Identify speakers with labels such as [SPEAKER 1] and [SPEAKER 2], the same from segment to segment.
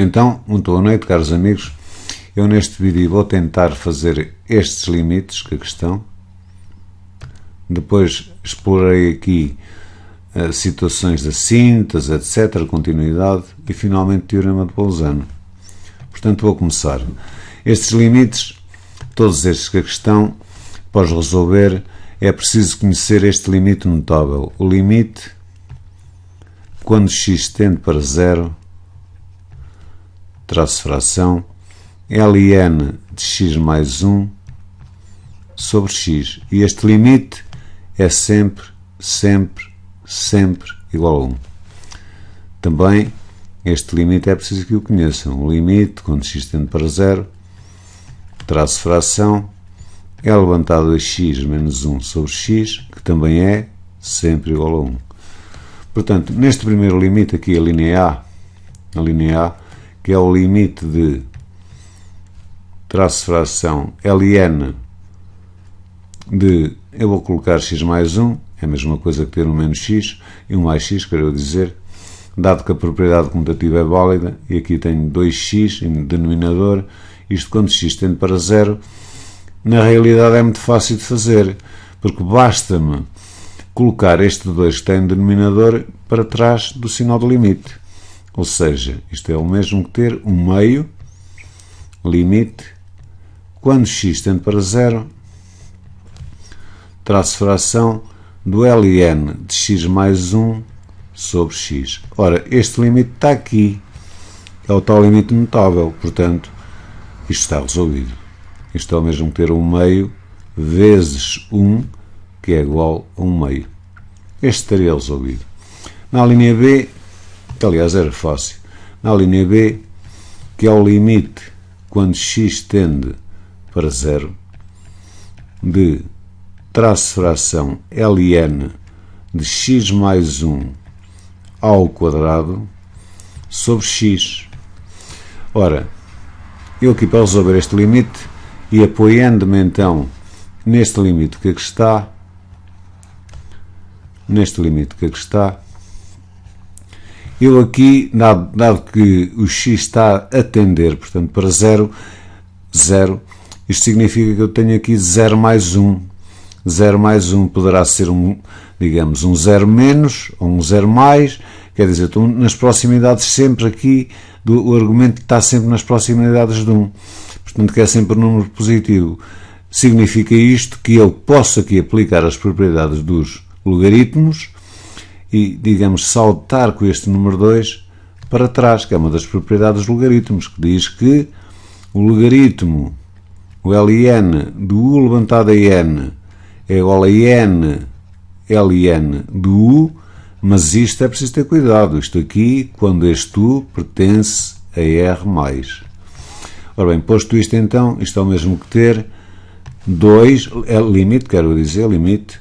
[SPEAKER 1] Então, muito boa noite, caros amigos. Eu neste vídeo vou tentar fazer estes limites que estão. Depois explorei aqui situações da síntese, etc., continuidade e finalmente teorema de Bolzano. Portanto, vou começar. Estes limites, todos estes que estão, para os resolver, é preciso conhecer este limite notável. O limite, quando x tende para zero, traço fração, ln de x mais 1 sobre x. E este limite é sempre igual a 1. Também, este limite é preciso que o conheçam. O limite, quando x tende para zero, traço fração, é levantado a x menos 1 sobre x, que também é sempre igual a 1. Portanto, neste primeiro limite aqui, a linha A, que é o limite de traço fração ln de, eu vou colocar x mais 1, é a mesma coisa que ter um menos x, e um mais x, quero dizer, dado que a propriedade comutativa é válida, e aqui tenho 2x em denominador, isto quando x tende para zero, na realidade é muito fácil de fazer, porque basta-me colocar este 2 que está em denominador para trás do sinal do limite. Ou seja, isto é o mesmo que ter um meio, limite, quando x tende para zero, traço fração do ln de x mais 1 sobre x. Ora, este limite está aqui, é o tal limite notável, portanto, isto está resolvido. Isto é o mesmo que ter um meio vezes 1, que é igual a 1 meio. Este estaria resolvido. Na linha B, que aliás era fácil, na linha B, que é o limite quando x tende para zero, de traço fração ln de x mais 1 ao quadrado sobre x. Ora, eu aqui para resolver este limite, e apoiando-me então neste limite que aqui está, eu aqui, dado que o x está a tender, portanto, para 0, isto significa que eu tenho aqui 0 mais 1. 0 mais 1 poderá ser, digamos, um 0 menos ou um 0 mais, quer dizer, estou nas proximidades sempre aqui, o argumento está sempre nas proximidades de 1. Portanto, que é sempre um número positivo. Significa isto que eu posso aqui aplicar as propriedades dos logaritmos e, digamos, saltar com este número 2 para trás, que é uma das propriedades dos logaritmos, que diz que o logaritmo, o ln do u levantado a n, é igual a n ln do u, mas isto é preciso ter cuidado. Isto aqui, quando este u pertence a r+. Ora bem, posto isto então, isto é o mesmo que ter 2, limite, quero dizer, limite,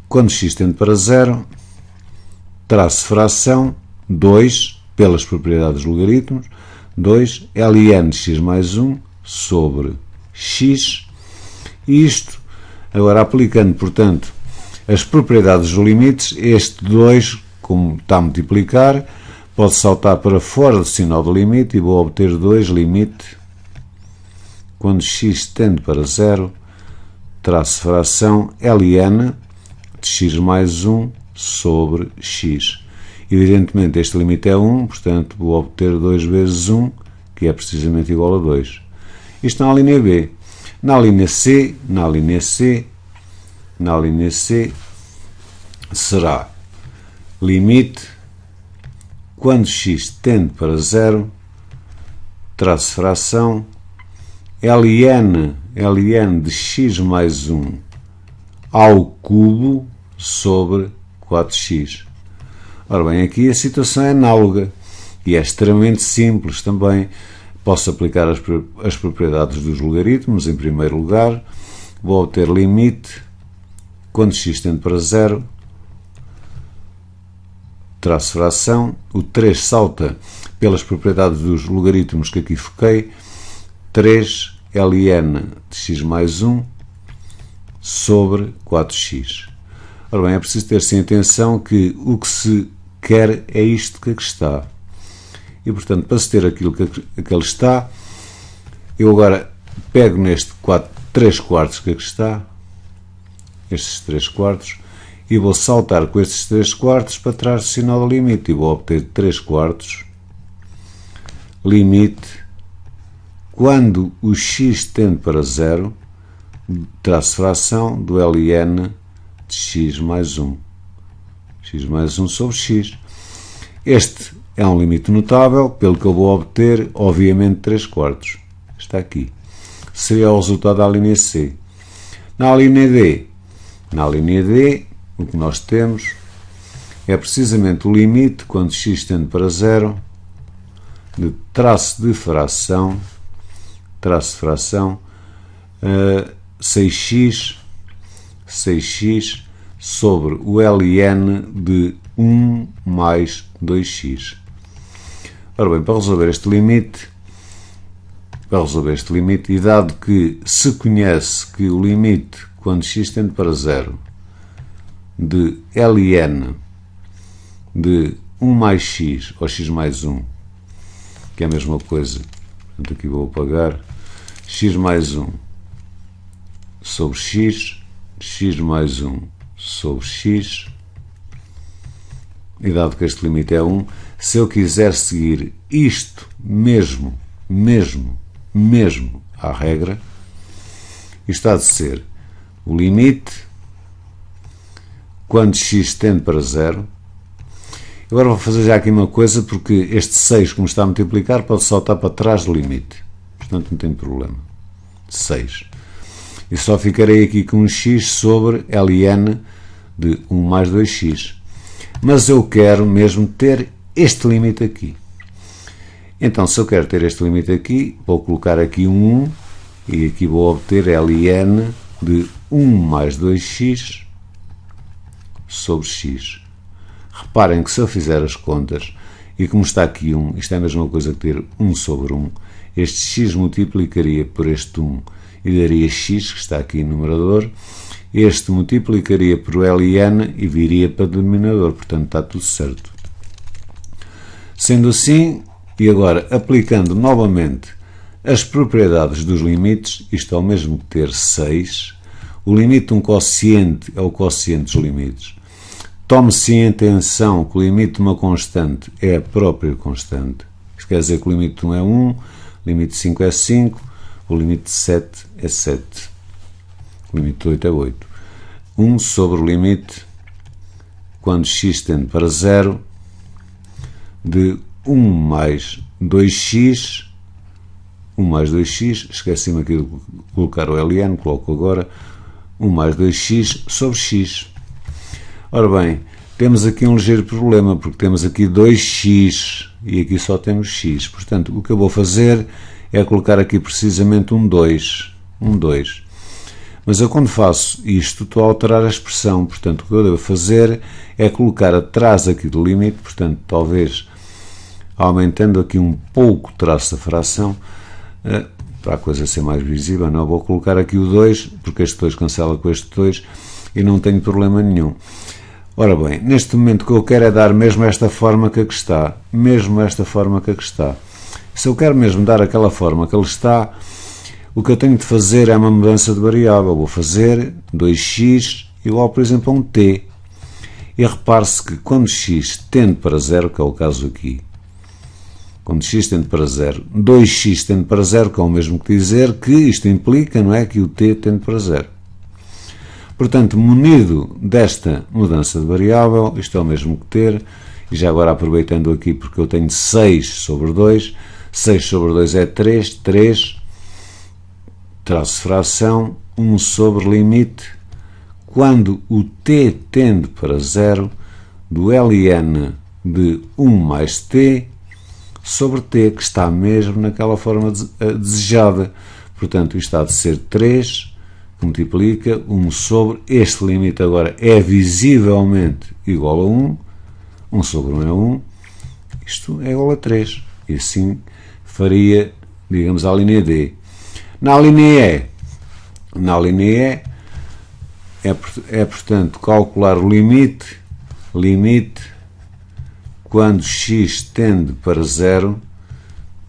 [SPEAKER 1] quando x tende para 0, traço fração, 2, pelas propriedades dos logaritmos, 2 ln de x mais 1 sobre x, e isto, agora aplicando, portanto, as propriedades dos limites, este 2, como está a multiplicar, pode saltar para fora do sinal do limite e vou obter 2 limite, quando x tende para 0, traço fração ln de x mais 1 sobre x. Evidentemente, este limite é 1, portanto, vou obter 2 vezes 1, que é precisamente igual a 2. Isto na linha B. Na linha C, será limite, quando x tende para 0, traço fração, ln de x mais 1 ao cubo sobre 4x. Ora bem, aqui a situação é análoga e é extremamente simples também. Posso aplicar as propriedades dos logaritmos. Em primeiro lugar, vou obter limite, quando x tende para 0, traço fração, o 3 salta pelas propriedades dos logaritmos que aqui foquei, 3 ln de x mais 1 sobre 4x. Ora bem, é preciso ter-se em atenção que o que se quer é isto que aqui está. e, portanto, para se ter aquilo que ele está, eu agora pego neste 3 quartos que aqui está, estes 3 quartos, e vou saltar com estes 3 quartos para trás do sinal do limite, e vou obter 3 quartos, limite, quando o x tende para 0, traço fração do ln de x mais 1. X mais 1 sobre x. Este é um limite notável, pelo que eu vou obter, obviamente, 3 quartos. Está aqui. Seria o resultado da linha C. Na linha D, o que nós temos é precisamente o limite, quando x tende para 0, de traço de fração, 6x sobre o ln de 1 mais 2x. Ora bem, para resolver este limite, e dado que se conhece que o limite, quando x tende para 0, de ln de 1 mais x, ou x mais 1, que é a mesma coisa, portanto aqui vou apagar, x mais 1 sobre x, x mais 1 sobre x, e dado que este limite é 1, se eu quiser seguir isto mesmo à regra, isto há de ser o limite, quando x tende para 0. Agora vou fazer já aqui uma coisa, porque este 6, como está a multiplicar, pode saltar para trás do limite. Portanto, não tem problema. 6. E só ficarei aqui com um x sobre ln de 1 mais 2x. Mas eu quero mesmo ter este limite aqui. Então, se eu quero ter este limite aqui, vou colocar aqui um 1 e aqui vou obter ln de 1 mais 2x sobre x. Reparem que se eu fizer as contas, e como está aqui 1, isto é a mesma coisa que ter 1 sobre 1, este x multiplicaria por este 1 e daria x, que está aqui no numerador, este multiplicaria por ln e viria para o denominador, portanto está tudo certo. Sendo assim, e agora aplicando novamente as propriedades dos limites, isto é o mesmo que ter 6, o limite de um quociente é o quociente dos limites. Tome-se em atenção que o limite de uma constante é a própria constante. Isto quer dizer que o limite de 1 é 1, o limite de 5 é 5, o limite de 7 é 7, o limite de 8 é 8. 1 sobre o limite, quando x tende para 0, de 1 mais 2x, 1 mais 2x, esqueci-me aqui de colocar o ln, coloco agora, 1 mais 2x sobre x. Ora bem, temos aqui um ligeiro problema, porque temos aqui 2x e aqui só temos x. Portanto, o que eu vou fazer é colocar aqui precisamente um 2. Mas eu, quando faço isto, estou a alterar a expressão. Portanto, o que eu devo fazer é colocar atrás aqui do limite, portanto, talvez aumentando aqui um pouco o traço da fração, para a coisa ser mais visível, não vou colocar aqui o 2, porque este 2 cancela com este 2 e não tenho problema nenhum. Ora bem, neste momento o que eu quero é dar mesmo esta forma que aqui está. Se eu quero mesmo dar aquela forma que ele está, o que eu tenho de fazer é uma mudança de variável. Vou fazer 2x igual, por exemplo, a um t. E repare-se que quando x tende para 0, que é o caso aqui, quando x tende para 0, 2x tende para 0, que é o mesmo que dizer que isto implica, não é, que o t tende para 0. Portanto, munido desta mudança de variável, isto é o mesmo que ter, e já agora aproveitando aqui porque eu tenho 6 sobre 2, 6 sobre 2 é 3, 3, traço fração, 1 sobre limite, quando o t tende para 0, do ln de 1 mais t sobre t, que está mesmo naquela forma desejada. Portanto, isto há de ser 3, que multiplica 1 sobre, este limite agora é visivelmente igual a 1, 1 sobre 1 é 1, isto é igual a 3. E assim faria, digamos, a linha D. Na linha E, é portanto calcular o limite quando x tende para 0,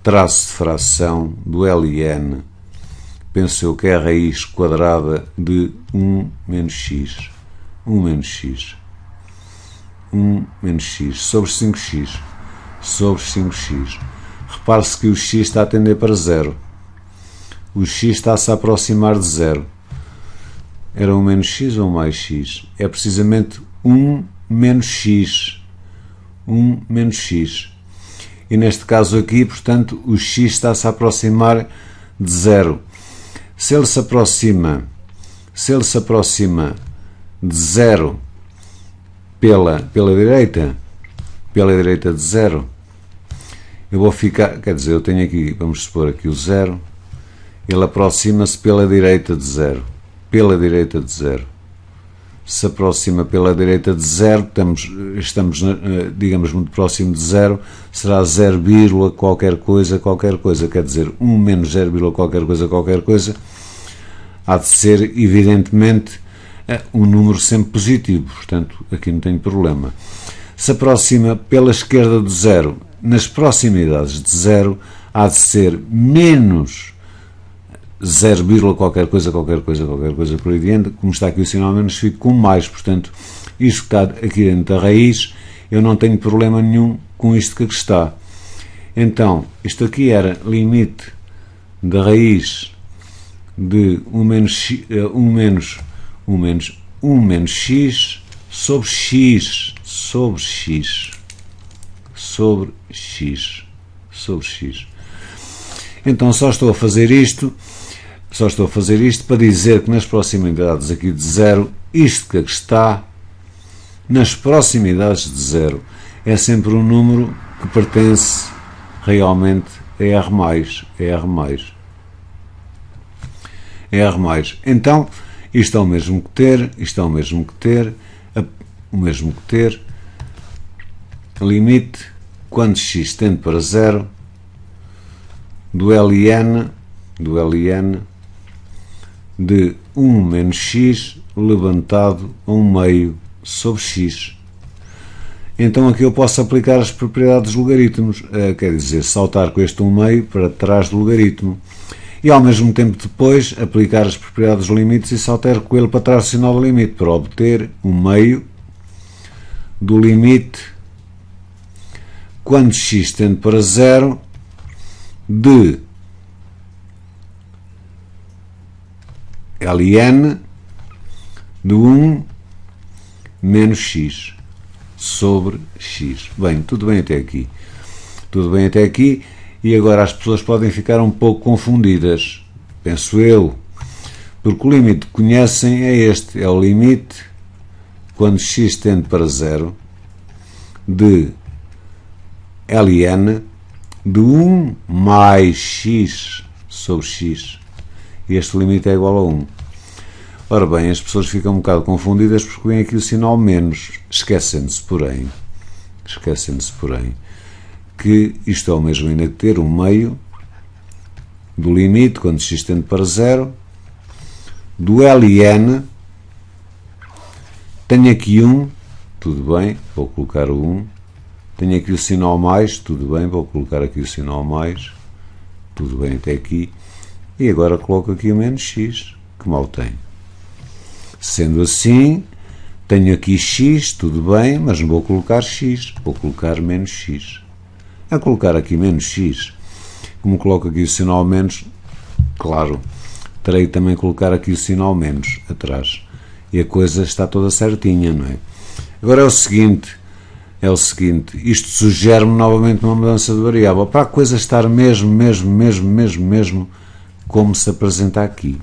[SPEAKER 1] traço de fração do LN. Penso eu que é a raiz quadrada de 1 menos x. 1 menos x. 1 menos x sobre 5x. Sobre 5x. Repare-se que o x está a tender para 0. O x está-se a aproximar de 0. Era 1 menos x ou 1 mais x? É precisamente 1 menos x. 1 menos x. E neste caso aqui, portanto, o x está-se a aproximar de 0. Se ele se aproxima de 0 pela direita de 0, eu vou ficar, quer dizer, eu tenho aqui, vamos supor aqui o 0, ele aproxima-se pela direita de 0. Pela direita de 0. Se aproxima pela direita de 0, estamos, digamos, muito próximo de 0, será 0, qualquer coisa, quer dizer, 1 menos 0, qualquer coisa, há de ser, evidentemente, um número sempre positivo, portanto, aqui não tem problema. Se aproxima pela esquerda do 0, nas proximidades de 0, há de ser menos 0, qualquer coisa por aí diante. Como está aqui o sinal menos, fico com mais, portanto, isto que está aqui dentro da raiz, eu não tenho problema nenhum com isto que aqui está. Então, isto aqui era limite da raiz de 1 menos x sobre x, sobre x. Então, só estou a fazer isto para dizer que nas proximidades aqui de 0, isto que aqui está, nas proximidades de 0, é sempre um número que pertence realmente a R+. É R+. Então, isto é o mesmo que ter, limite, quando x tende para 0, do LN de 1 menos x levantado a 1 meio sobre x. Então aqui eu posso aplicar as propriedades de logaritmos, quer dizer, saltar com este 1 meio para trás do logaritmo. E ao mesmo tempo depois aplicar as propriedades dos limites e saltar com ele para trás do sinal do limite, para obter 1 meio do limite quando x tende para 0 de Ln de 1 menos x sobre x. Bem, tudo bem até aqui. E agora as pessoas podem ficar um pouco confundidas, penso eu, porque o limite que conhecem é este, é o limite quando x tende para 0 de Ln de 1 mais x sobre x. Este limite é igual a 1. Ora bem, as pessoas ficam um bocado confundidas porque vem aqui o sinal menos, esquecendo-se, porém, que isto é o mesmo ainda que ter 1 meio do limite, quando x tende para 0, do Ln, tenho aqui 1, tudo bem, vou colocar o 1, tenho aqui o sinal mais, tudo bem, vou colocar aqui o sinal mais, tudo bem até aqui, e agora coloco aqui o menos x, que mal tem. Sendo assim, tenho aqui x, tudo bem, mas não vou colocar x, vou colocar menos x. A colocar aqui menos x, como coloco aqui o sinal menos, claro, terei também que colocar aqui o sinal menos atrás. E a coisa está toda certinha, não é? Agora é o seguinte, isto sugere-me novamente uma mudança de variável, para a coisa estar mesmo como se apresenta aqui.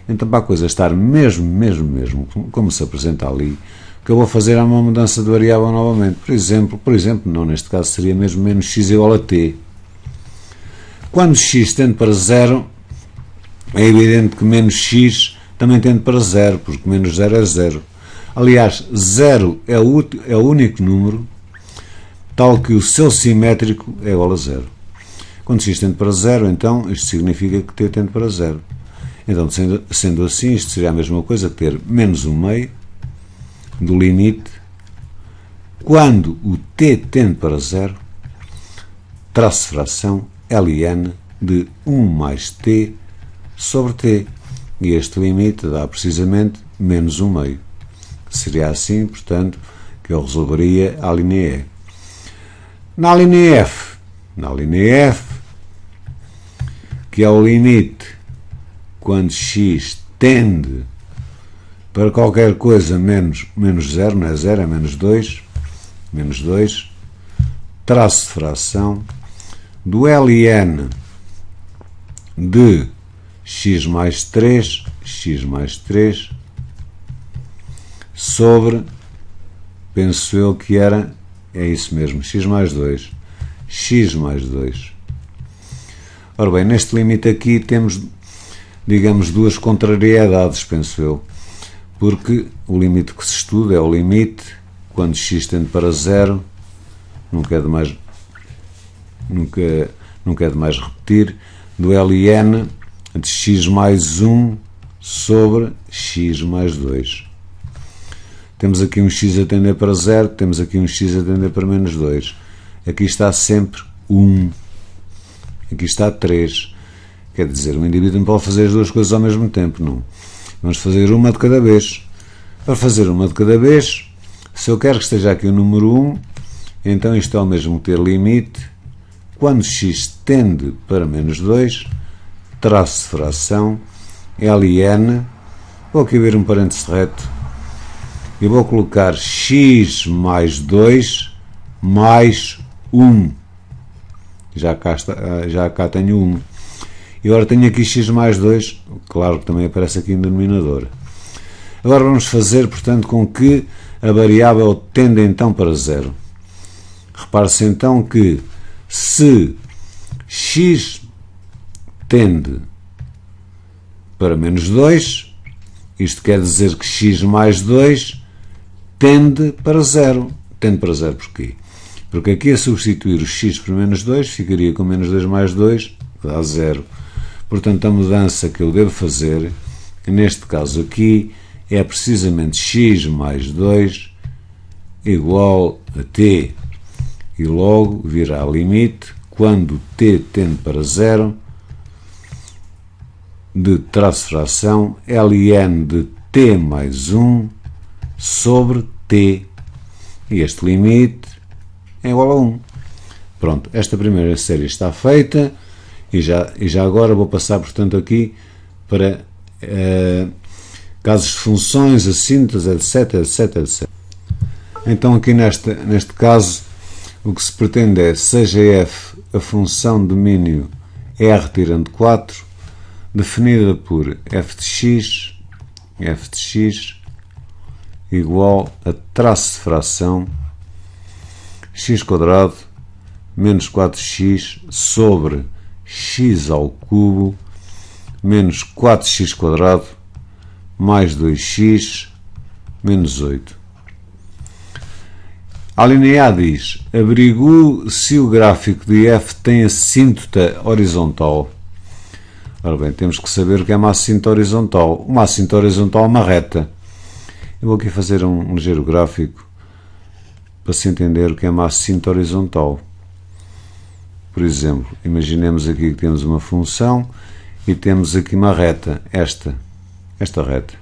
[SPEAKER 1] Então, para a coisa estar mesmo como se apresenta ali, o que eu vou fazer é uma mudança de variável novamente. Por exemplo, não, neste caso seria mesmo menos x igual a t. Quando x tende para 0, é evidente que menos x também tende para 0, porque menos 0 é 0. Aliás, 0 é o único número tal que o seu simétrico é igual a 0. Quando x tende para 0, então, isto significa que t tende para 0. Então, sendo assim, isto seria a mesma coisa que ter menos 1 meio do limite quando o t tende para zero, traço de fração ln de 1 mais t sobre t. E este limite dá precisamente menos 1 meio. Seria assim, portanto, que eu resolveria a linha E. Na linha F, que é o limite quando x tende para qualquer coisa menos 0, não é 0, é menos 2, traço de fração do ln de x mais 3 sobre, penso eu que era, é isso mesmo, x mais 2. Ora bem, neste limite aqui temos, digamos, duas contrariedades, penso eu, porque o limite que se estuda é o limite quando x tende para zero, nunca é demais repetir, do ln de x mais 1 sobre x mais 2. Temos aqui um x a tender para 0, temos aqui um x a tender para menos 2. Aqui está sempre 1. Aqui está 3. Quer dizer, o indivíduo não pode fazer as duas coisas ao mesmo tempo, não. Vamos fazer uma de cada vez. Para fazer uma de cada vez, se eu quero que esteja aqui o número 1, então isto é o mesmo que ter limite. Quando x tende para menos 2, traço de fração, ln, vou aqui ver um parênteses reto, e vou colocar x mais 2 mais 1. Já cá tenho 1. E agora tenho aqui x mais 2, claro que também aparece aqui no denominador. Agora vamos fazer, portanto, com que a variável tende então para 0. Repare-se então que se x tende para menos 2, isto quer dizer que x mais 2 tende para 0. Tende para 0 porquê? Porque aqui a substituir o x por menos 2 ficaria com menos 2 mais 2, dá 0. Portanto, a mudança que eu devo fazer, neste caso aqui, é precisamente x mais 2 igual a t. E logo virá limite, quando t tende para 0, de traço de fração ln de t mais 1 sobre t. E este limite é igual a 1. Pronto, esta primeira série está feita e já agora vou passar, portanto, aqui para casos de funções, assíntotas, etc. Então aqui neste caso o que se pretende é, seja f a função de domínio r tirando 4, definida por f de x igual a traço de fração x² menos 4x sobre x ao cubo menos 4x² mais 2x menos 8. A linha A diz: averigua se o gráfico de f tem assíntota horizontal. Ora bem, temos que saber o que é uma assíntota horizontal. Uma assíntota horizontal é uma reta. Eu vou aqui fazer um ligeiro gráfico para se entender o que é uma assíntota horizontal. Por exemplo, imaginemos aqui que temos uma função e temos aqui uma reta, esta reta.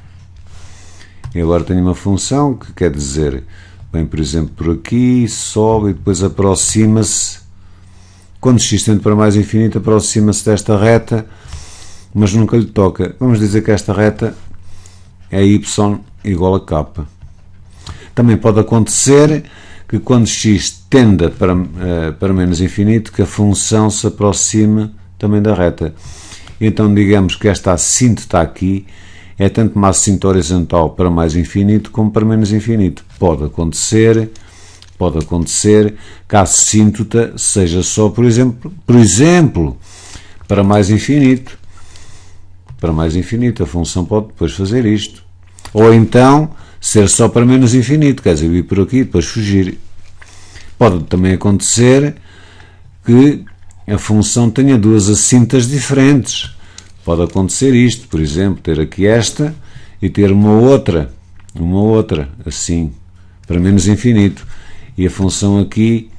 [SPEAKER 1] E agora tenho uma função que quer dizer, bem, por exemplo, por aqui, sobe e depois aproxima-se. Quando x tende para mais infinito, aproxima-se desta reta, mas nunca lhe toca. Vamos dizer que esta reta é y igual a k. Também pode acontecer que quando x tenda para menos infinito, que a função se aproxime também da reta. Então digamos que esta assíntota aqui é tanto uma assíntota horizontal para mais infinito como para menos infinito. Pode acontecer que a assíntota seja só, por exemplo, para mais infinito. Para mais infinito, a função pode depois fazer isto. Ou então ser só para menos infinito, quer dizer, vir por aqui e depois fugir. Pode também acontecer que a função tenha duas assíntotas diferentes. Pode acontecer isto, por exemplo, ter aqui esta e ter uma outra, assim, para menos infinito. E a função aqui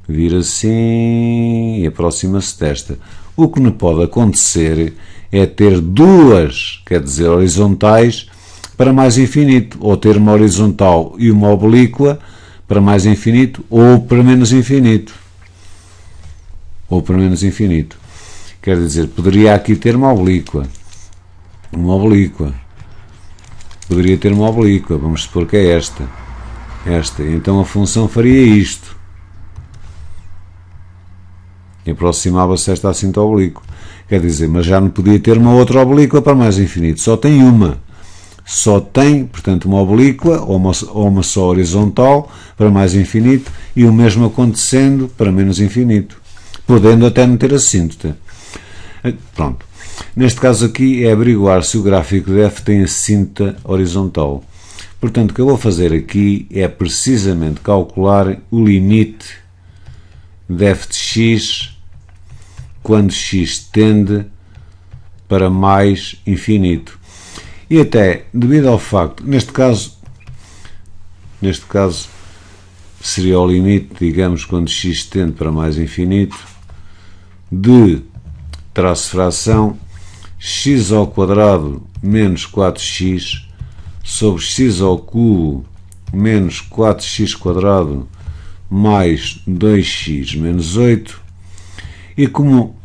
[SPEAKER 1] vira assim e aproxima-se desta. O que não pode acontecer é ter duas, quer dizer, horizontais para mais infinito, ou ter uma horizontal e uma oblíqua para mais infinito ou para menos infinito. Ou para menos infinito. Quer dizer, poderia aqui ter uma oblíqua. Uma oblíqua. Poderia ter uma oblíqua, vamos supor que é esta. Esta. Então a função faria isto. E aproximava-se esta cinta oblíqua. Quer dizer, mas já não podia ter uma outra oblíqua para mais infinito. Só tem uma. Só tem, portanto, uma oblíqua ou uma só horizontal para mais infinito e o mesmo acontecendo para menos infinito. Podendo até não ter assíntota. Pronto. Neste caso aqui é averiguar se o gráfico de f tem assíntota horizontal. Portanto, o que eu vou fazer aqui é precisamente calcular o limite de f de x quando x tende para mais infinito. E até, devido ao facto, neste caso seria o limite, digamos, quando x tende para mais infinito, de traço fração x ao quadrado menos 4x sobre x ao cubo menos 4x quadrado mais 2x menos 8, e como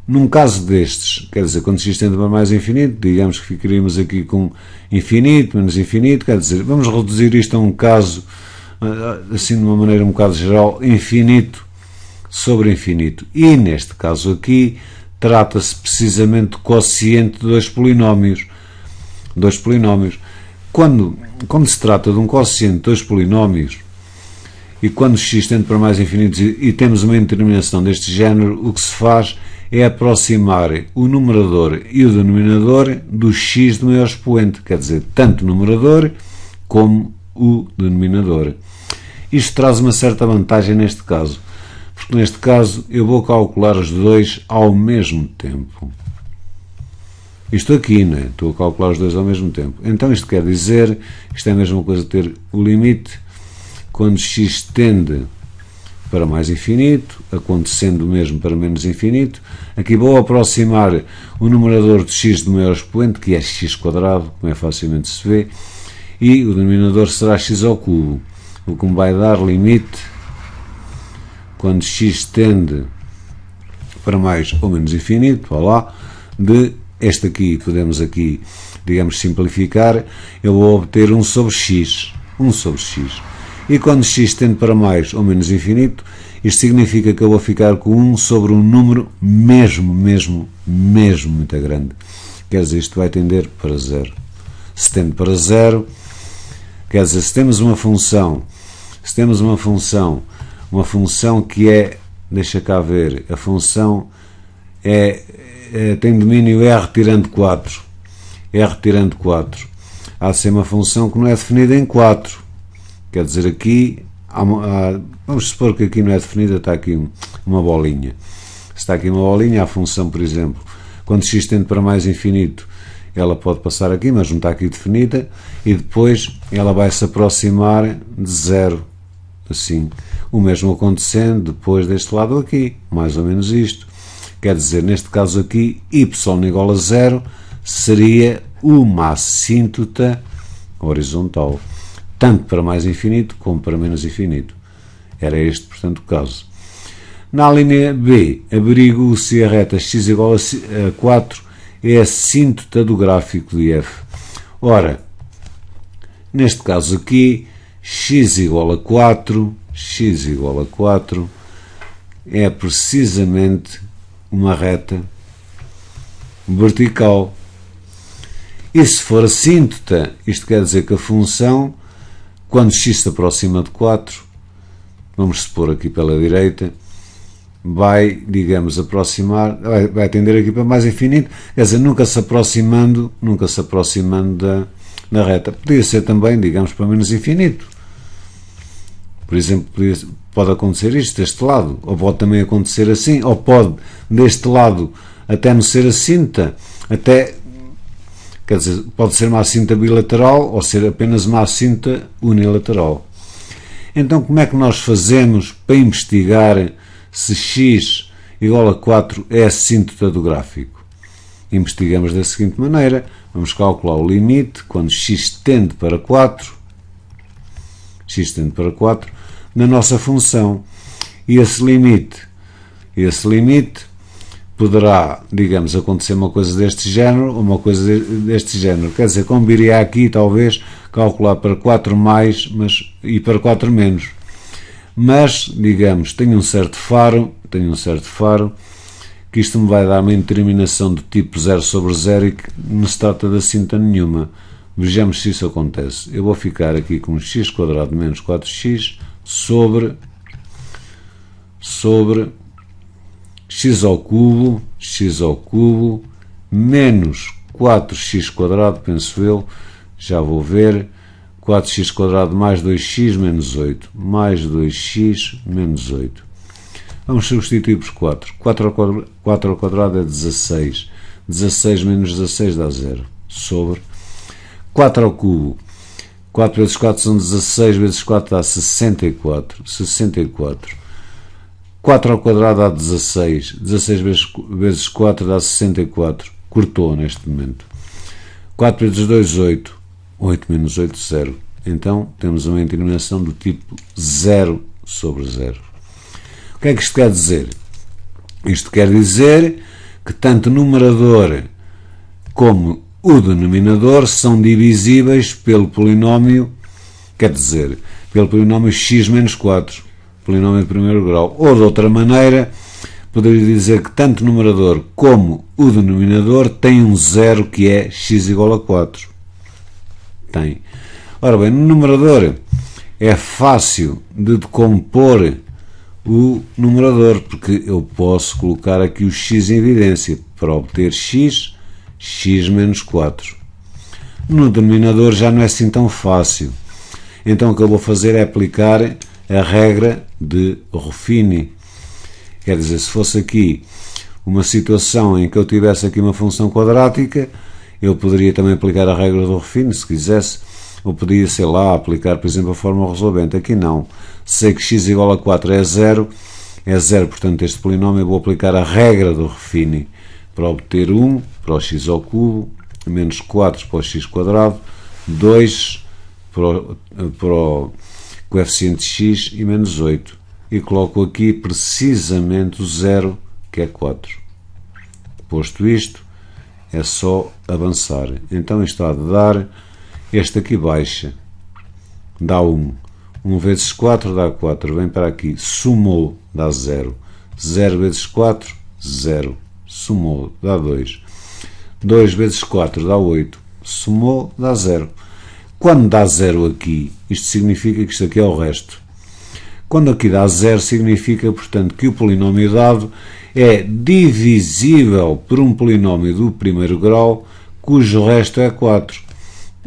[SPEAKER 1] num caso destes, quer dizer, quando x tende para mais infinito, digamos que ficaríamos aqui com infinito, menos infinito, quer dizer, vamos reduzir isto a um caso, assim de uma maneira um bocado geral, infinito sobre infinito. E neste caso aqui, trata-se precisamente do quociente de dois polinómios. Quando se trata de um quociente de dois polinómios, e quando x tende para mais infinito e temos uma indeterminação deste género, o que se faz é aproximar o numerador e o denominador do x de maior expoente, quer dizer, tanto o numerador como o denominador. Isto traz uma certa vantagem neste caso, porque neste caso eu vou calcular os dois ao mesmo tempo. Isto aqui, né? Estou a calcular os dois ao mesmo tempo. Então isto quer dizer, isto é a mesma coisa ter o limite quando x tende para mais infinito, acontecendo o mesmo para menos infinito. Aqui vou aproximar o numerador de x de maior expoente, que é x quadrado, como é facilmente se vê, e o denominador será x ao cubo, o que me vai dar limite quando x tende para mais ou menos infinito, vá lá, de este aqui, podemos aqui, digamos, simplificar, eu vou obter 1 sobre x. E quando x tende para mais ou menos infinito, isto significa que eu vou ficar com 1 sobre um número mesmo muito grande. Quer dizer, isto vai tender para zero. Se tende para zero, quer dizer, se temos uma função que é, deixa cá ver, a função tem domínio R tirando 4. Há de ser uma função que não é definida em 4. Quer dizer, aqui, vamos supor que aqui não é definida, está aqui uma bolinha. Se está aqui uma bolinha, a função, por exemplo, quando x tende para mais infinito, ela pode passar aqui, mas não está aqui definida, e depois ela vai se aproximar de zero, assim. O mesmo acontecendo depois deste lado aqui, mais ou menos isto. Quer dizer, neste caso aqui, y igual a zero seria uma assíntota horizontal, tanto para mais infinito como para menos infinito. Era este, portanto, o caso. Na linha B, averiguo se a reta x igual a 4 é a assíntota do gráfico de f. Ora, neste caso aqui, x igual a 4 é precisamente uma reta vertical. E se for assíntota, isto quer dizer que a função, quando x se aproxima de 4, vamos supor aqui pela direita, vai, digamos, aproximar, vai tender aqui para mais infinito, quer dizer, nunca se aproximando da reta. Podia ser também, digamos, para menos infinito. Por exemplo, pode acontecer isto deste lado, ou pode também acontecer assim, ou pode deste lado até não ser assíntota, até, quer dizer, pode ser uma assíntota bilateral ou ser apenas uma assíntota unilateral. Então como é que nós fazemos para investigar se x igual a 4 é assíntota do gráfico? Investigamos da seguinte maneira, vamos calcular o limite quando x tende para 4, na nossa função. E esse limite poderá, digamos, acontecer uma coisa deste género ou uma coisa deste género. Quer dizer, conviria aqui, talvez, calcular para 4 mais e para 4 menos. Mas, digamos, tenho um certo faro, que isto me vai dar uma indeterminação do tipo 0 sobre 0 e que não se trata de assíntota nenhuma. Vejamos se isso acontece. Eu vou ficar aqui com x² menos 4x sobre x ao cubo menos 4x², penso eu, já vou ver, 4x² mais 2x menos 8, mais 2x menos 8. Vamos substituir por 4. 4 ao quadrado é 16. 16 menos 16 dá 0. Sobre 4 ao cubo. 4 vezes 4 são 16, vezes 4 dá 64. 4 ao quadrado dá 16. 16 vezes 4 dá 64. Cortou neste momento. 4 vezes 2, 8. 8 menos 8, 0. Então temos uma indeterminação do tipo 0 sobre 0. O que é que isto quer dizer? Isto quer dizer que tanto o numerador como o denominador são divisíveis pelo polinómio, quer dizer, pelo polinómio x menos 4, polinómio de primeiro grau. Ou de outra maneira, poderia dizer que tanto o numerador como o denominador têm um zero que é x igual a 4. Tem. Ora bem, no numerador é fácil de decompor o numerador, porque eu posso colocar aqui o x em evidência para obter x menos 4. No denominador já não é assim tão fácil. Então o que eu vou fazer é aplicar a regra de Ruffini. Quer dizer, se fosse aqui uma situação em que eu tivesse aqui uma função quadrática, eu poderia também aplicar a regra do Ruffini, se quisesse, ou podia, sei lá, aplicar, por exemplo, a fórmula resolvente. Aqui não. Sei que x igual a 4 é 0, portanto, este polinómio eu vou aplicar a regra do Ruffini para obter 1 para o x ao cubo, menos 4 para o x², 2 para o coeficiente x e menos 8. E coloco aqui precisamente o 0, que é 4. Posto isto, é só avançar. Então isto há de dar, este aqui baixa, dá 1. 1 vezes 4 dá 4, vem para aqui, somou, dá 0. 0 vezes 4, 0. Somou, dá 2. 2 vezes 4 dá 8. Somou, dá 0. Quando dá 0 aqui, isto significa que isto aqui é o resto. Quando aqui dá 0, significa, portanto, que o polinómio dado é divisível por um polinómio do primeiro grau, cujo resto é 4.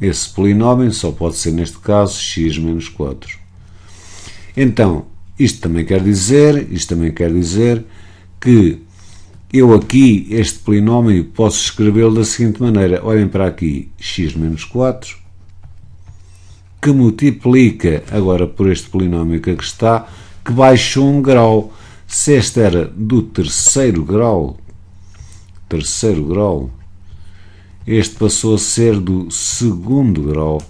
[SPEAKER 1] Esse polinómio só pode ser, neste caso, x menos 4. Então, isto também quer dizer que eu aqui, este polinómio, posso escrevê-lo da seguinte maneira. Olhem para aqui, x menos 4, que multiplica agora por este polinómio que aqui está, que baixou um grau. Se este era do terceiro grau, este passou a ser do segundo grau.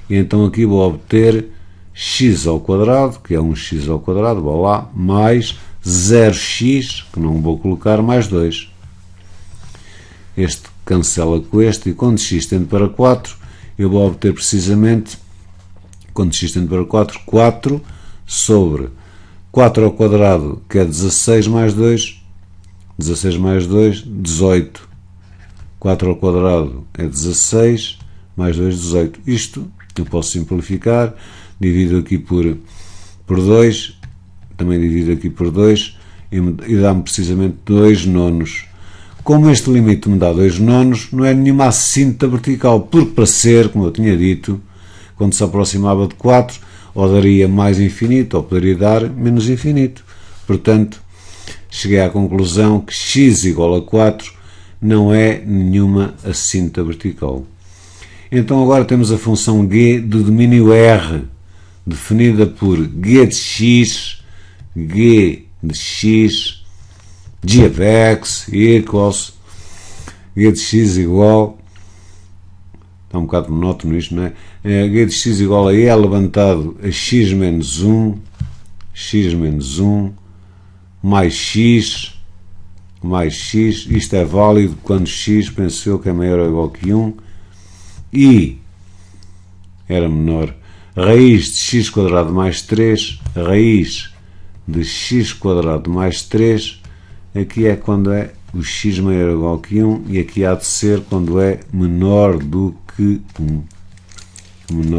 [SPEAKER 1] E então aqui vou obter x ao quadrado, que é 1x ao quadrado, vá lá, mais 0x, que não vou colocar, mais 2. Este cancela com este, e quando x tende para 4, eu vou obter precisamente, quando x tende para 4, 4 sobre 4 ao quadrado, que é 16 mais 2, 16 mais 2, 18. 4 ao quadrado é 16, mais 2, 18. Isto eu posso simplificar, divido aqui por 2, também divido aqui por 2, e dá-me precisamente 2 nonos. Como este limite me dá 2 nonos, não é nenhuma assíntota vertical, porque para ser, como eu tinha dito, quando se aproximava de 4, ou daria mais infinito, ou poderia dar menos infinito. Portanto, cheguei à conclusão que x igual a 4 não é nenhuma assíntota vertical. Então agora temos a função g do domínio R. definida por g de x, g of x equals, g de x igual, está um bocado monótono isto, não é? G de x igual a e levantado a x menos 1, mais x, isto é válido quando x penso eu que é maior ou igual que 1, e era menor, raiz de x quadrado mais 3, raiz de x quadrado mais 3, aqui é quando é o x maior ou igual que 1, e aqui há de ser quando é menor do que 1.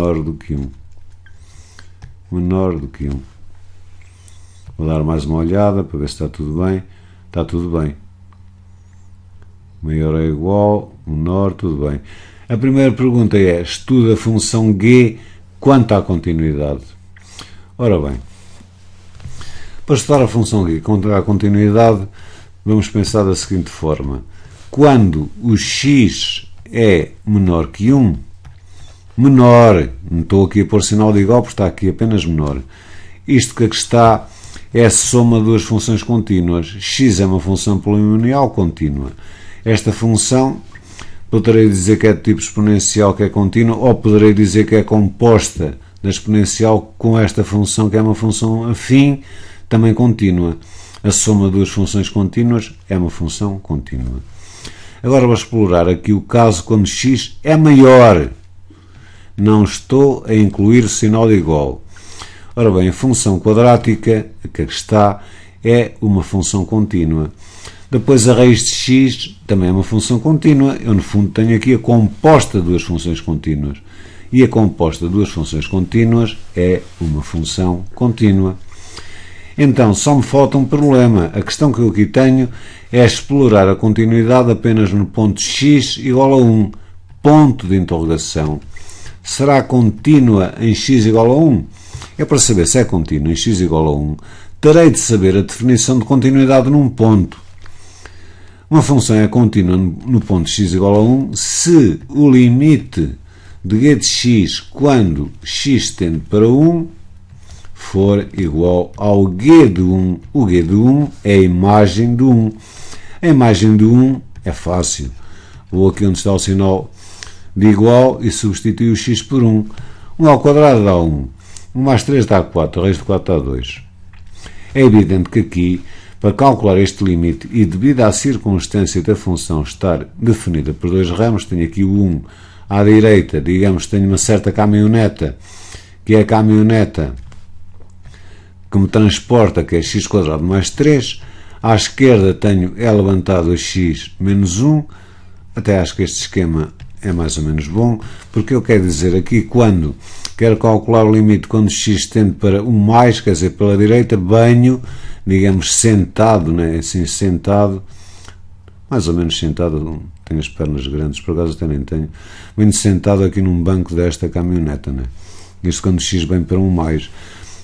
[SPEAKER 1] Vou dar mais uma olhada para ver se está tudo bem. Está tudo bem. Maior ou igual, menor, tudo bem. A primeira pergunta é: estuda a função g quanto à continuidade. Ora bem, para estudar a função g quanto à continuidade, vamos pensar da seguinte forma: quando o x é menor que 1, menor, não estou aqui a pôr sinal de igual porque está aqui apenas menor, isto que aqui está é a soma de duas funções contínuas. X é uma função polinomial contínua. Esta função poderei dizer que é de tipo exponencial, que é contínua, ou poderei dizer que é composta da exponencial com esta função, que é uma função afim, também contínua. A soma de duas funções contínuas é uma função contínua. Agora vou explorar aqui o caso quando x é maior. Não estou a incluir o sinal de igual. Ora bem, a função quadrática, que aqui está, é uma função contínua. Depois a raiz de x também é uma função contínua. Eu, no fundo, tenho aqui a composta de duas funções contínuas. E a composta de duas funções contínuas é uma função contínua. Então, só me falta um problema. A questão que eu aqui tenho é explorar a continuidade apenas no ponto x igual a 1. Ponto de interrogação. Será contínua em x igual a 1? É para saber se é contínua em x igual a 1, terei de saber a definição de continuidade num ponto. Uma função é contínua no ponto x igual a 1 se o limite de g de x quando x tende para 1 for igual ao g de 1. O g de 1 é a imagem do 1. A imagem do 1 é fácil. Vou aqui onde está o sinal de igual e substituo o x por 1. 1 ao quadrado dá 1. 1 mais 3 dá 4. A raiz de 4 dá 2. É evidente que aqui, para calcular este limite e devido à circunstância da função estar definida por dois ramos, tenho aqui o 1 à direita, digamos, tenho uma certa caminhoneta, que é a caminhoneta que me transporta, que é x quadrado mais 3. À esquerda tenho e levantado a x menos 1. Até acho que este esquema é mais ou menos bom, porque eu quero dizer aqui quando quero calcular o limite quando x tende para 1 mais, quer dizer, pela direita, banho, digamos, sentado, né? Assim, sentado, mais ou menos sentado, tenho as pernas grandes, por acaso até nem tenho, venho sentado aqui num banco desta caminhoneta, né? Isto quando x vem para 1 mais.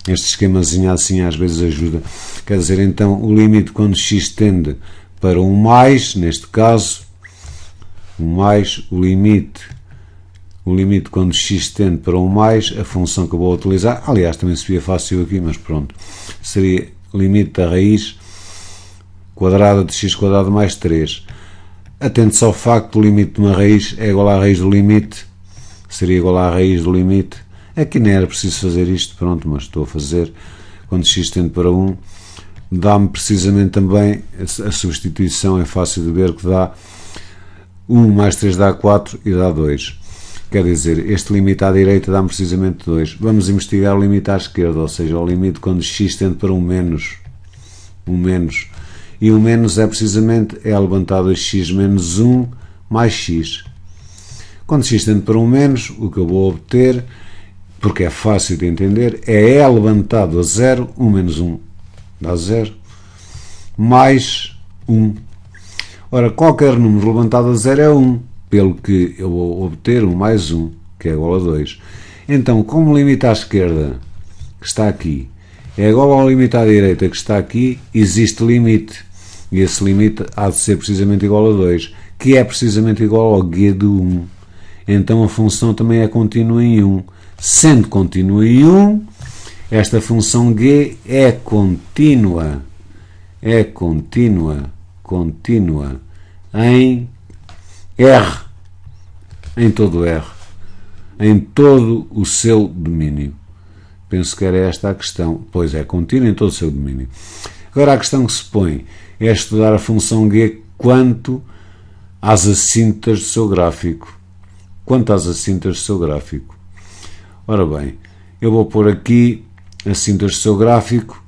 [SPEAKER 1] Este esquemazinho assim às vezes ajuda. Quer dizer, então, o limite quando x tende para 1 mais, neste caso, 1 mais, o limite quando x tende para 1 mais, a função que eu vou utilizar, aliás, também se via fácil aqui, mas pronto, seria limite da raiz quadrada de x quadrado mais 3. Atente-se ao facto que o limite de uma raiz é igual à raiz do limite, seria igual à raiz do limite. Aqui nem era preciso fazer isto, pronto, mas estou a fazer. Quando x tende para 1, dá-me precisamente também, a substituição é fácil de ver que dá 1 mais 3 dá 4 e dá 2. Quer dizer, este limite à direita dá-me precisamente 2. Vamos investigar o limite à esquerda, ou seja, o limite quando x tende para 1 menos. E o menos é precisamente levantado a x menos 1 mais x. Quando x tende para 1 menos, o que eu vou obter, porque é fácil de entender, é levantado a 0, 1 menos 1 dá 0, mais 1. Ora, qualquer número levantado a 0 é 1, pelo que eu vou obter 1 mais 1, que é igual a 2. Então, como o limite à esquerda, que está aqui, é igual ao limite à direita, que está aqui, existe limite. E esse limite há de ser precisamente igual a 2, que é precisamente igual ao g de 1. Então, a função também é contínua em 1. Sendo contínua em 1, esta função g é contínua em R, em todo R, em todo o seu domínio. Penso que era esta a questão. Pois é, contínua em todo o seu domínio. Agora a questão que se põe é estudar a função g quanto às assíntotas do seu gráfico. Ora bem, eu vou pôr aqui assíntotas do seu gráfico.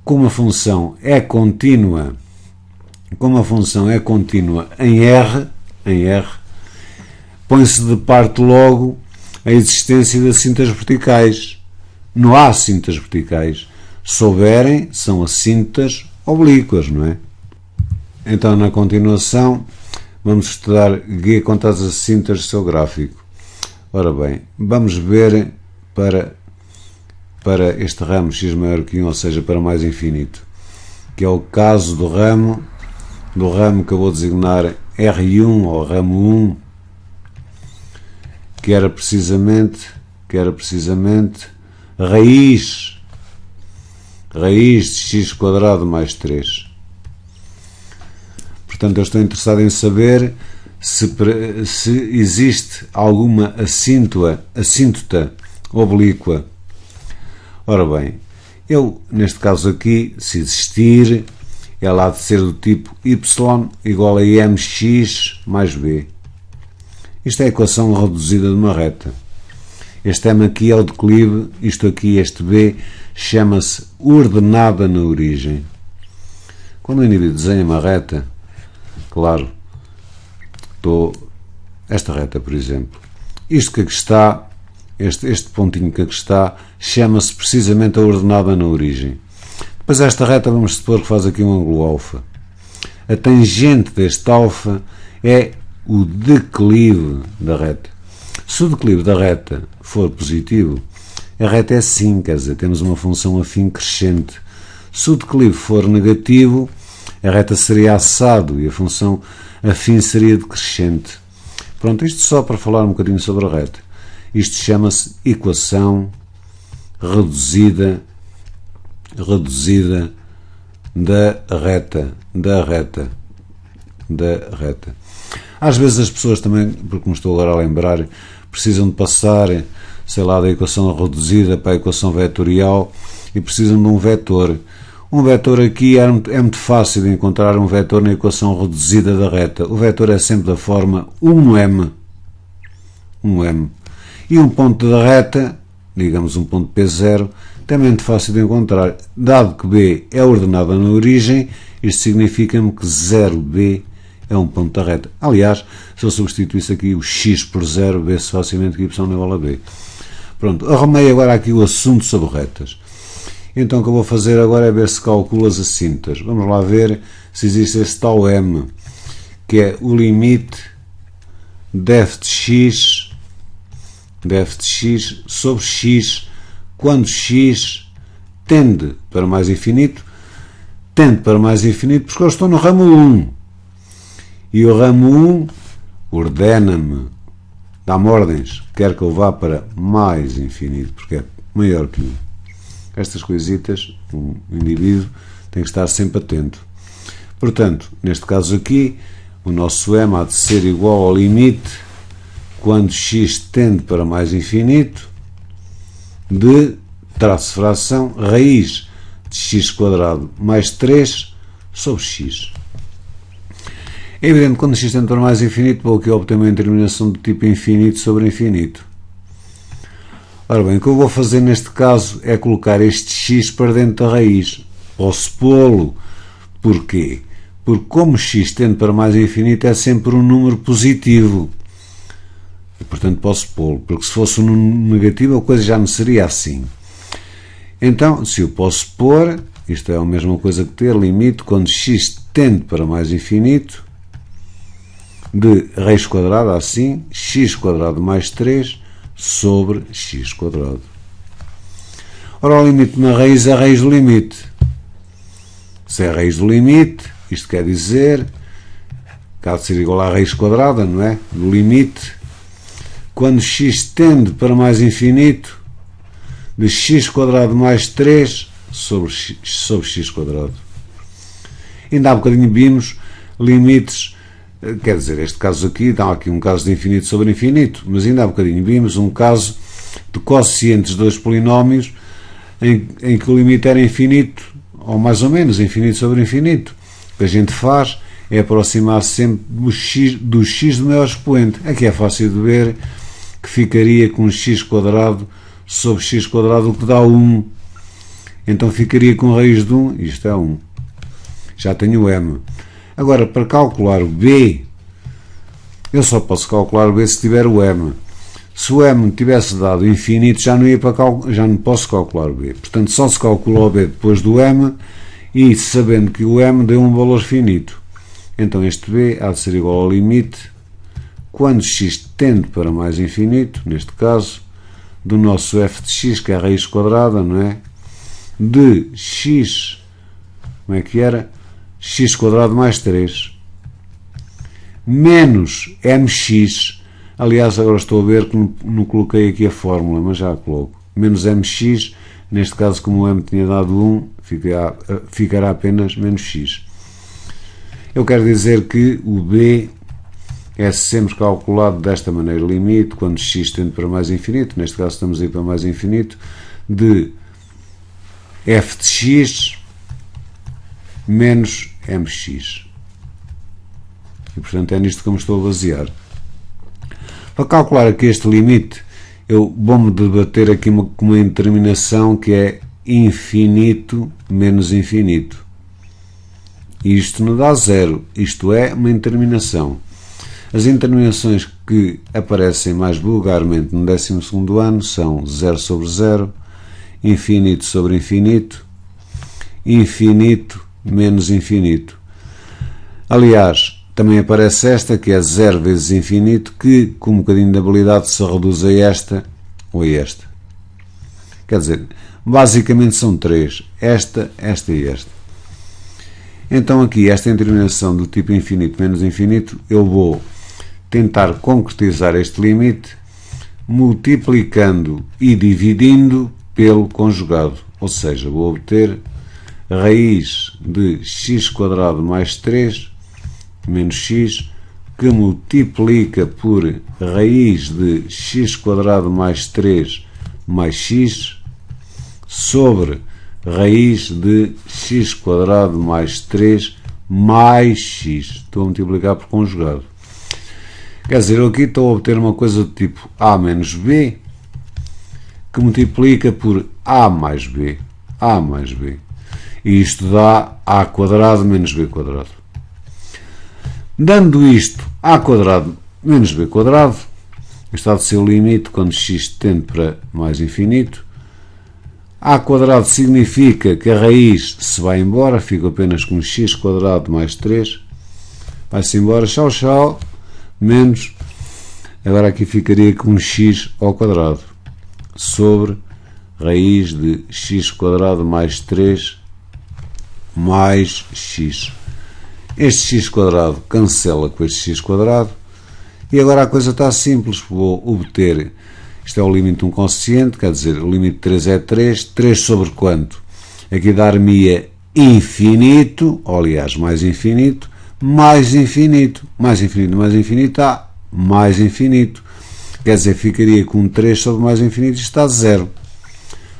[SPEAKER 1] Como a função é contínua em R, põe-se de parte logo a existência de assíntotas verticais. Não há assíntotas verticais. Se houverem, são assíntotas oblíquas, não é? Então, na continuação, vamos estudar g quanto às assíntotas do seu gráfico. Ora bem, vamos ver para este ramo x maior que 1, ou seja, para mais infinito, que é o caso do ramo que eu vou designar R1 ou ramo 1, que era precisamente raiz de x quadrado mais 3. Portanto, eu estou interessado em saber se existe alguma assíntota oblíqua. Ora bem, eu, neste caso aqui, se existir, ela há de ser do tipo y igual a mx mais b. Isto é a equação reduzida de uma reta. Este m aqui é o declive, isto aqui, este b, chama-se ordenada na origem. Quando o indivíduo desenha uma reta, claro, esta reta, por exemplo, isto que aqui está, este pontinho que aqui está, chama-se precisamente a ordenada na origem. Depois esta reta, vamos supor que faz aqui um ângulo alfa. A tangente deste alfa é o declive da reta. Se o declive da reta for positivo, a reta é assim, quer dizer, temos uma função afim crescente. Se o declive for negativo, a reta seria assado e a função afim seria decrescente. Pronto, isto só para falar um bocadinho sobre a reta. Isto chama-se equação reduzida da reta. Às vezes as pessoas também, porque me estou agora a lembrar, precisam de passar, sei lá, da equação reduzida para a equação vetorial e precisam de um vetor. Um vetor aqui é muito fácil de encontrar um vetor na equação reduzida da reta. O vetor é sempre da forma 1m. E um ponto da reta, digamos um ponto P0, também é muito fácil de encontrar. Dado que B é ordenada na origem, isto significa-me que 0B é um ponto da reta. Aliás, se eu substituísse aqui o x por 0, vê-se facilmente que y é igual a B. Pronto, arrumei agora aqui o assunto sobre retas. Então o que eu vou fazer agora é ver se calculo as assíntotas. Vamos lá ver se existe esse tal m, que é o limite de f de x sobre x, quando x tende para mais infinito, porque eu estou no ramo 1. E o ramo 1 ordena-me, dá-me ordens, quer que eu vá para mais infinito, porque é maior que 1. Estas coisitas, o indivíduo tem que estar sempre atento. Portanto, neste caso aqui, o nosso m há de ser igual ao limite, quando x tende para mais infinito, de traço fração, raiz de x quadrado mais 3 sobre x. É evidente que quando x tende para mais infinito, vou aqui obter uma determinação do tipo infinito sobre infinito. Ora bem, o que eu vou fazer neste caso é colocar este x para dentro da raiz. Posso pô-lo. Porquê? Porque como x tende para mais infinito é sempre um número positivo. E, portanto, posso pô-lo. Porque se fosse um número negativo, a coisa já não seria assim. Então, se eu posso pôr, isto é a mesma coisa que ter limite quando x tende para mais infinito, de raiz quadrada, assim, x quadrado mais 3 sobre x quadrado. Ora, o limite de uma raiz é a raiz do limite. Se é a raiz do limite, isto quer dizer que há de ser igual à raiz quadrada, não é? Do limite, quando x tende para mais infinito, de x² mais 3 sobre x². Ainda há bocadinho vimos limites, quer dizer, este caso aqui, dá aqui um caso de infinito sobre infinito, mas ainda há bocadinho vimos um caso de quocientes de dois polinómios em que o limite era infinito, ou mais ou menos infinito sobre infinito. O que a gente faz é aproximar sempre do x do maior expoente. Aqui é fácil de ver que ficaria com x² sobre x², o que dá 1. Então ficaria com raiz de 1, isto é 1. Já tenho o m. Agora, para calcular o b, eu só posso calcular o b se tiver o m. Se o m tivesse dado infinito, já não posso calcular o b. Portanto, só se calcula o b depois do m e sabendo que o m deu um valor finito. Então este b há de ser igual ao limite, quando x tende para mais infinito, neste caso, do nosso f de x, que é a raiz quadrada, não é? De x, como é que era? x² mais 3, menos mx, aliás, agora estou a ver que não coloquei aqui a fórmula, mas já a coloco, menos mx, neste caso, como o m tinha dado 1, ficará apenas menos x. Eu quero dizer que o b é sempre calculado desta maneira, limite, quando x tende para mais infinito, neste caso estamos aí para mais infinito, de f de x menos mx. E, portanto, é nisto que me estou a basear. Para calcular aqui este limite, eu vou-me debater aqui com uma determinação que é infinito menos infinito. Isto não dá zero. Isto é uma indeterminação. As indeterminações que aparecem mais vulgarmente no 12º ano são 0 sobre 0, infinito sobre infinito, infinito menos infinito. Aliás, também aparece esta, que é 0 vezes infinito, que, com um bocadinho de habilidade, se reduz a esta ou a esta. Quer dizer, basicamente são três. Esta, esta e esta. Então aqui, esta determinação do tipo infinito menos infinito, eu vou tentar concretizar este limite multiplicando e dividindo pelo conjugado. Ou seja, vou obter raiz de x² mais 3 menos x, que multiplica por raiz de x² mais 3 mais x sobre raiz de x² mais 3 mais x. Estou a multiplicar por conjugado. Quer dizer, eu aqui estou a obter uma coisa do tipo a menos b, que multiplica por a mais b. A mais b. E isto dá a² menos b². Dando isto a² menos b², isto há de ser o limite quando x tende para mais infinito. A² significa que a raiz se vai embora, fica apenas com x² mais 3. Vai-se embora, tchau, tchau, menos, agora aqui ficaria com x ao quadrado, sobre raiz de x² mais 3 mais x. Este x² cancela com este x², e agora a coisa está simples, vou obter, isto é o limite de um quociente, quer dizer, o limite de 3 é 3, 3 sobre quanto? Aqui dar-me infinito, ou aliás, mais infinito, mais infinito, mais infinito, mais infinito dá mais infinito. Quer dizer, ficaria com 3 sobre mais infinito, isto dá 0.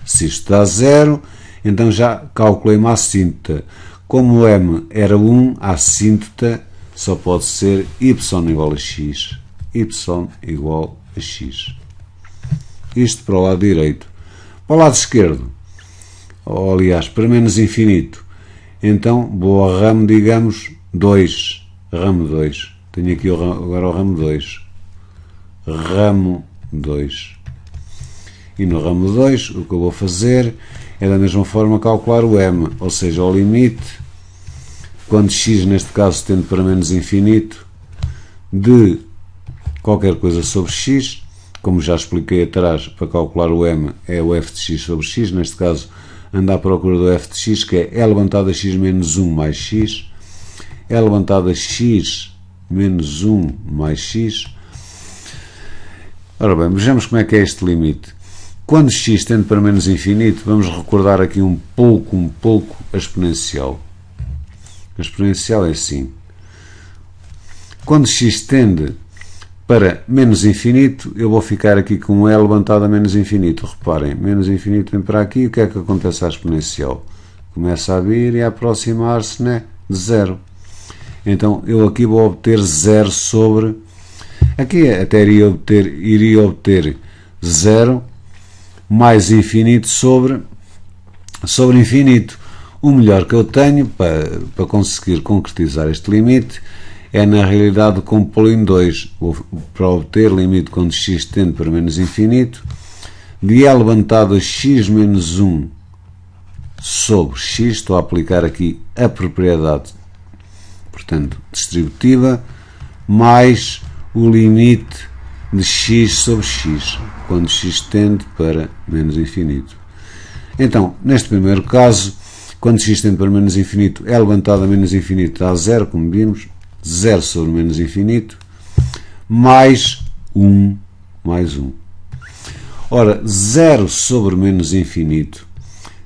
[SPEAKER 1] Se isto dá 0, então já calculei-me a assíntota. Como o m era 1, a assíntota só pode ser y igual a x. Y igual a x. Isto para o lado direito. Para o lado esquerdo, ou aliás, para menos infinito, então vou ao ramo, digamos, 2. Ramo 2. Tenho aqui agora o ramo 2. Ramo 2. E no ramo 2, o que eu vou fazer é da mesma forma calcular o m, ou seja, o limite, quando x neste caso tende para menos infinito, de qualquer coisa sobre x, como já expliquei atrás, para calcular o m é o f de x sobre x, neste caso anda à procura do f de x, que é levantado a x menos 1 mais x, levantado a x menos 1 mais x. Ora bem, vejamos como é que é este limite. quando x tende para menos infinito, vamos recordar aqui um pouco a exponencial. A exponencial é assim. Quando x tende para menos infinito, eu vou ficar aqui com E levantado a menos infinito. Reparem, menos infinito vem para aqui, o que é que acontece à exponencial? Começa a vir e a aproximar-se, né, de zero. Então, eu aqui vou obter 0 sobre... Aqui até iria obter 0 mais infinito sobre infinito. O melhor que eu tenho para conseguir concretizar este limite é, na realidade, compô-lo em 2. Para obter limite quando x tende para menos infinito, de E levantado a x menos 1 sobre x, estou a aplicar aqui a propriedade, portanto, distributiva, mais o limite de x sobre x, quando x tende para menos infinito. Então, neste primeiro caso, quando x tende para menos infinito, é levantado a menos infinito, dá 0, como vimos, 0 sobre menos infinito, mais 1, mais 1. Ora, 0 sobre menos infinito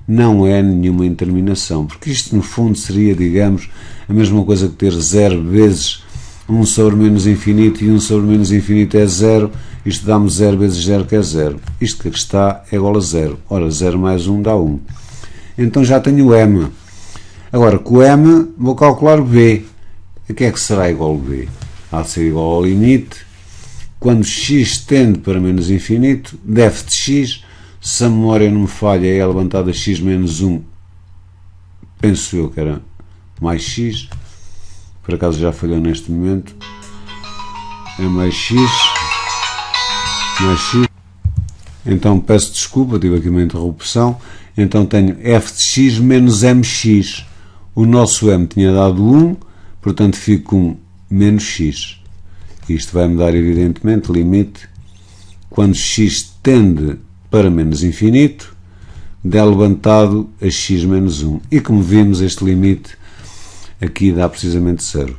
[SPEAKER 1] não é nenhuma interminação, porque isto no fundo seria, digamos, a mesma coisa que ter 0 vezes 1 sobre menos infinito, e 1 sobre menos infinito é 0, isto dá-me 0 vezes 0, que é 0. Isto que aqui está é igual a 0. Ora, 0 mais 1 dá 1. Então já tenho M. Agora, com M vou calcular B. A que é que será igual a B? Há de ser igual ao limite. Quando x tende para menos infinito, df de x, se a memória não me falha, é levantada a x menos 1, penso eu que era mais x, por acaso já falhou neste momento, é mais x, então peço desculpa, tive aqui uma interrupção, então tenho f de x menos mx, o nosso m tinha dado 1, portanto fico com menos x, isto vai-me dar evidentemente limite, quando x tende para menos infinito, de levantado a x menos 1, e como vimos este limite aqui dá precisamente 0.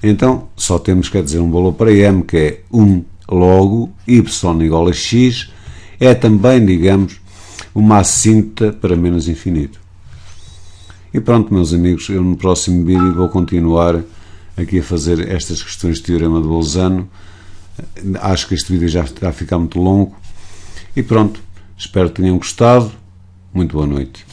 [SPEAKER 1] Então, só temos, quer dizer, um valor para m, que é 1, logo, y igual a x, é também, digamos, uma assíntota para menos infinito. E pronto, meus amigos, eu no próximo vídeo vou continuar aqui a fazer estas questões de teorema de Bolzano. Acho que este vídeo já está a ficar muito longo. E pronto, espero que tenham gostado. Muito boa noite.